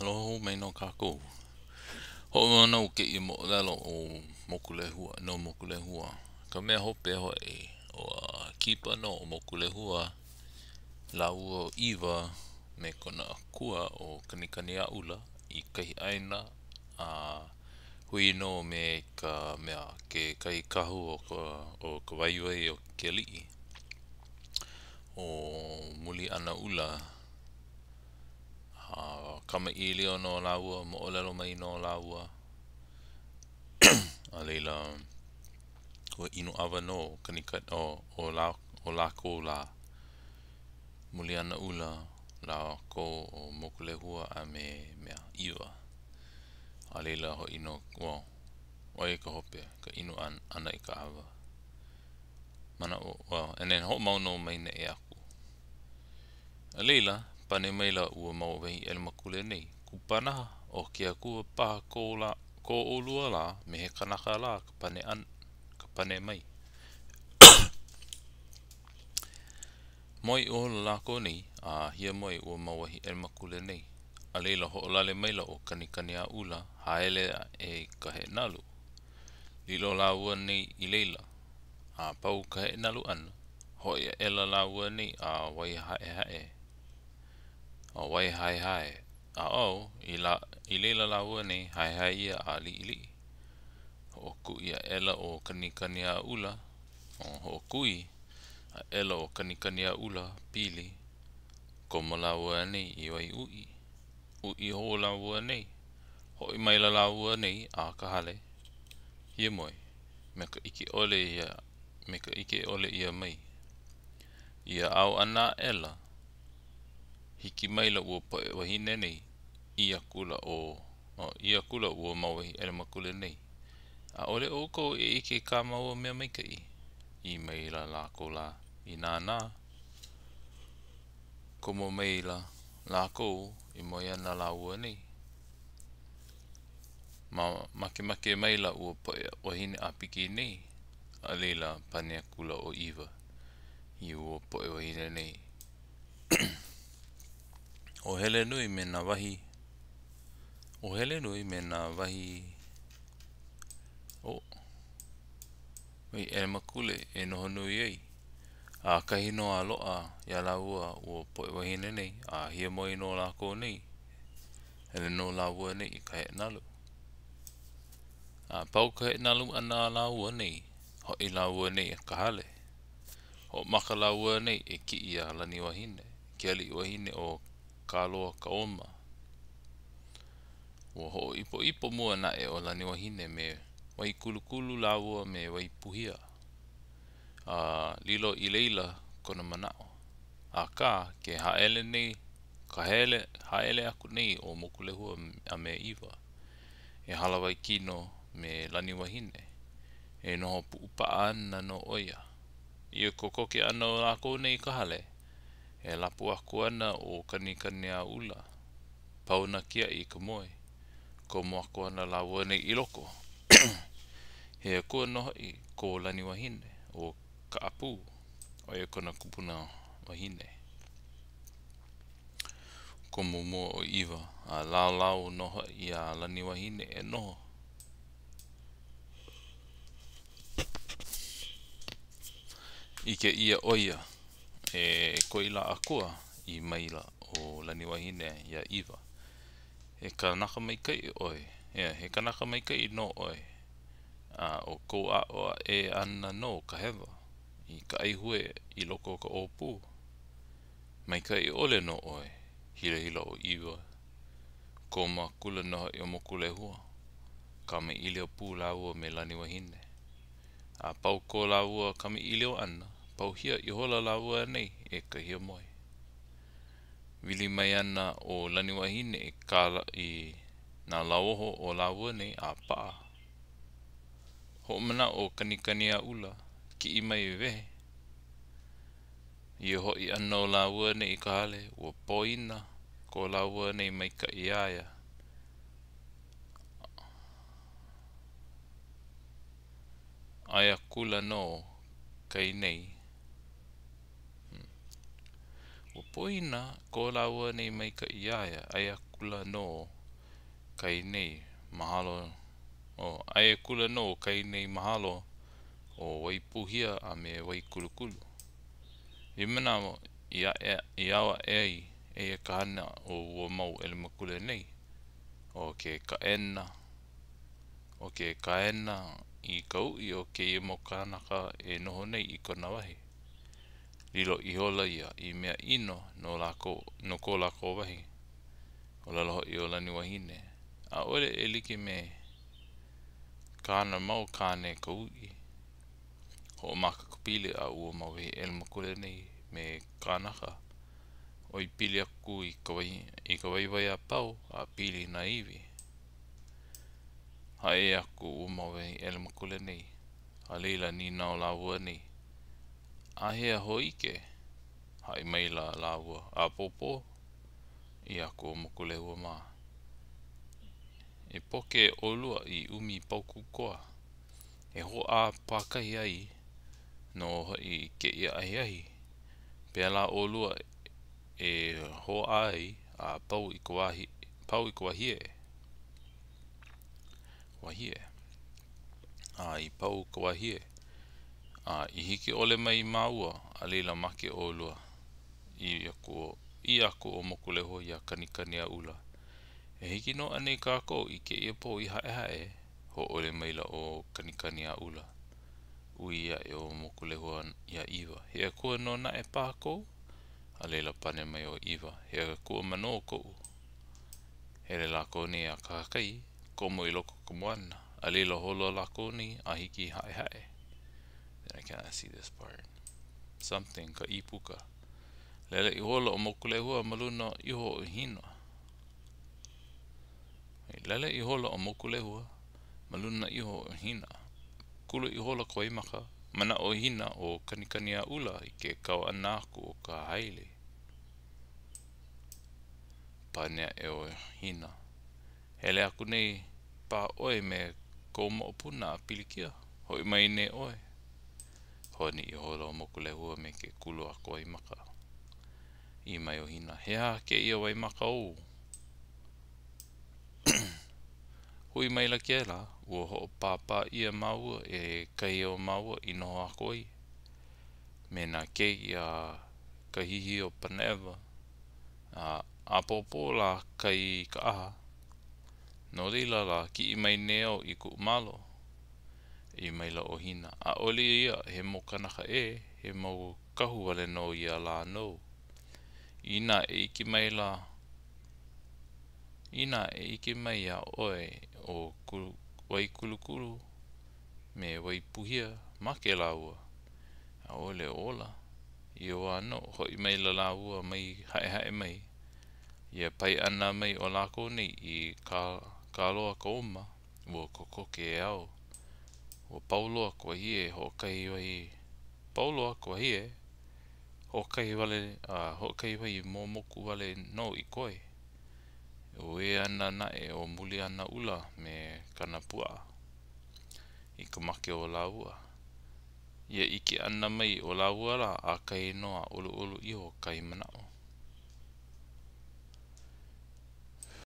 Aloha mai no kākou. Ho no ke I mo lalo o mokulehua, no mokulehua. Ka mea hope ho o kipa no o mokulehua lau o iwa me kona kua o kanikani a ula I kahi aina hui no me ka mea ke kai kahu o ka waiwai o ke li'i o muli ana ula kama ilio no laua mo olelo mai no laua a leila o inu awa no kanika o la ko la muli ana ula la ko o mokulehua a me mea iwa a leila ho ino o ka hope ka inu ana I ka awa mana and then ho mau no mai ne e aku a leila pane mai la ua mau wahi ele makule nei kupana o ke aku paha ko olua la me he kanaka la ka pane mai moi o la ko nei hia moi ua mau wahi ele makule nei a leila ho lale mai la o kanikani a ula haele e ka he nalu lilo la ua nei I leila pau ka he nalu ana ho ia ela la ua nei wai hae wai hae I leila la ua nei hae ia li ho ku ia ela o kanikani a ula ho kui a ela o kanikani a ula pili komo la ua nei I wai ui ho la ua nei ho I mai la ua nei ka hale hia moi me ka ike ole ia mai ia au ana ela hiki mai la ua poe wahine nei ia kula ua mau wahi ele makule nei a ole o ko ike ka mau mea mai kai I mai la ko la I nana komo mai la ko I moi ana la ua nei make mai la ua poe wahine a piki nei a leila pane kula o iwa I ua poe wahine nei o hele nui me na wahi wai ele makule e noho nui ei kahi no aloa ia la ua poe wahine nei hia moi no la ko nei hele no la ua nei I ka he nalu pau ka he nalu ana la ua nei ho I la ua nei ka hale ho maka la ua nei ki ia lani wahine ki ali wahine o ka loa ka oma ho ipo mua na o lani wahine me wai kulukulu la ua me wai puhia lilo I leila kona manao ka ke haele nei haele aku nei o mokulehua a me iwa e halawai kino me lani wahine e noho puupa ana no oia ia kokoke ana o lako nei ka hale e lapu aku ana o kanikani a ula pauna kia I ka moe ko mo aku ana la ua nei I loko he kua noho I ko lani wahine o ka apu o ia kona kupuna wahine komo mua o iwa lau noho I lani wahine e noho I ke ia oia koila akua I maila o lani wahine ia iwa he kanaka mai kai oi he kanaka mai kai no oi o ko o ana no ka hewa I ka aihue I loko ka opu mai kai ole no oi hila o iwa ko makula no I o mokulehua kame ilio pu la ua me lani wahine pau ko la ua kame ilio ana pau hia I hola la ua nei ka hia moi wili mai ana o lani wahine I na lauoho o la ua nei paa ho mana o kanikani a ula ki I mai wehe ia hoi ana o la ua nei ka hale ua poina ko la ua nei mai ka iaia aia kula no kai nei ua poina ko la ua nei mai ka iaia kula no kai nei mahalo ai kula no kai nei mahalo o waipuhia a me waikulukulu. Imana iawa e kahana o ua mau ele makule nei o ke kaena i kau'i o ke mo kanaka e noho nei i kona wahi. Lilo i hola ia i mea ino no ko lako wahi. O laloho i ola ni wahine. A ole e like me kāna mau kāne kau'i. Ho maka kupile a ua mau he ele makule nei me kanaka. O i pili aku i ka waiwai a pau a pili na iwi. Hae aku mau he ele makule nei. A leila ni nao laua nei. A hea hoike. Hae mai la laua a popo. I aku makule hua maa. E poke olua i umi pauku koa. E ho a pakahi ai. No i ke ia ahi. Pea la olua e ho ai a pau i wahie. I pau ka wahie. I hiki ole mai maua a leila make olua. I aku o mokule ho ia kanikani a ula. E hiki no ane kako i ke ia po i hae ho ole maila o kanikani a ula. Ui ia e o mokule ho ia iwa. Hea kua no na e pako a leila pane mai o iwa. Hea kua mano kou. Hele lako ni a kakai komo i loko kamuana. A leila holo lako ni a hiki hae. Then I can't see this part. Something ka ipuka. Lele i holo o mokule hua maluna iho o hina. Lele i holo o mokule hua maluna iho o hina. Kulu i holo kwa imaka. Mana o hina o kanikani a ula i ke kau anaku o ka haile. Panea e o hina. Hele aku nei pa oe me ko mo puna a pilikia. Hoi mai ne oe. Honi i holo o mokule hua me ke kulu a kwa imaka. I mai o hina. Hea ke ia wai maka o. Hui mai la ke la. Ua ho papa ia maua e kai o maua i noho a koi. Mena ke ia kahihi o Paneva. A popo la kai ka aha. No lila la ki i mai neo i ku malo. I mai la o hina. A oli ia he mo kanaka he mo kahu wale no ia la no. Ina e iki mai a oe o wai kulukulu me wai puhia ma ke laua. A ole ola. I o ano hoi mai la laua mai hae mai. Ia pai ana mai o lako nei i ka loa ka oma. Ua kokoke e au. Ua pauloa kua hie hokai wai. Pauloa kua hie hokai wai momoku wale no i koe. Ue ana nae o muli ana ula me kanapua. I ka make o laua. Ia iki ana mai o laua la a kai noa ulu iho kai manao.